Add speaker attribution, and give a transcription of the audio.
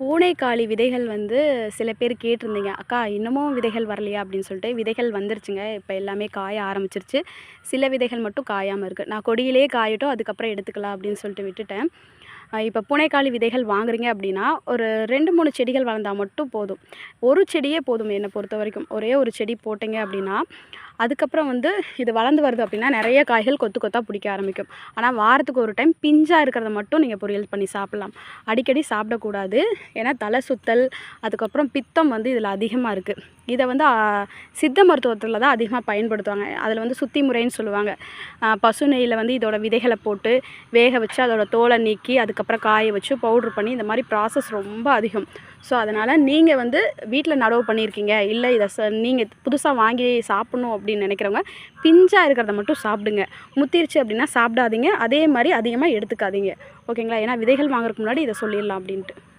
Speaker 1: பூனைக்காளி விதைகள் வந்து சில பேர் கேட்டிருந்தீங்க. "அக்கா இன்னமும் விதைகள் வரலையா?" அப்படின்னு சொல்லிட்டு. விதைகள் வந்துருச்சுங்க. இப்ப எல்லாமே காய ஆரம்பிச்சிருச்சு. சில விதைகள் மட்டும் காயாம இருக்கு. நான் கொடியிலேயே காயட்டும், அதுக்கப்புறம் எடுத்துக்கலாம் அப்படின்னு சொல்லிட்டு விட்டுட்டேன். இப்ப பூனைக்காளி விதைகள் வாங்குறீங்க அப்படின்னா, ஒரு 2, 3 செடிகள் வளர்ந்தா மட்டும் போதும். ஒரு செடியே போதும் என்ன பொறுத்தவரைக்கும். ஒரே ஒரு செடி போட்டீங்க அப்படின்னா, அதுக்கப்புறம் வந்து இது வளர்ந்து வருது அப்படின்னா, நெறைய காய்கள் கொத்து கொத்தா பிடிக்க ஆரம்பிக்கும். ஆனா வாரத்துக்கு ஒரு டைம் பிஞ்சா இருக்கிறத மட்டும் நீங்க பொரியல் பண்ணி சாப்பிடலாம். அடிக்கடி சாப்பிடக்கூடாது. ஏன்னா தலை சுத்தல், அதுக்கப்புறம் பித்தம் வந்து இதில அதிகமா இருக்கு. இத வந்து சித்த மருத்துவத்தில தான் அதிகமா பயன்படுத்துவாங்க. அதில வந்து சுத்தி முறைன்னு சொல்லுவாங்க. பசு நெய்யில வந்து இதோட விதைகள போட்டு வேக வச்சு, அதோட தோல நீக்கி, அதுக்கப்புறம் காய வச்சு பவுட்ரு பண்ணி இந்த மாரி ப்ராசஸ் ரொம்ப அதிகம். ஸோ, அதனால நீங்க வந்து வீட்ல நடவு பண்ணியிருக்கீங்க, இல்ல இத நீங்க புதுசா வாங்கி சாப்பிடணும் அப்படின்னு நெனைக்கிறவங்க, பிஞ்சா இருக்கிறத மட்டும் சாப்பிடுங்க. முத்திருச்சு அப்படின்னா சாப்பிடாதீங்க. அதே மாரி அதிகமா எடுத்துக்காதீங்க. ஓகேங்களா? ஏன்னா விதைகள் வாங்குறதுக்கு முன்னாடி இத சொல்லிடலாம் அப்படின்ட்டு.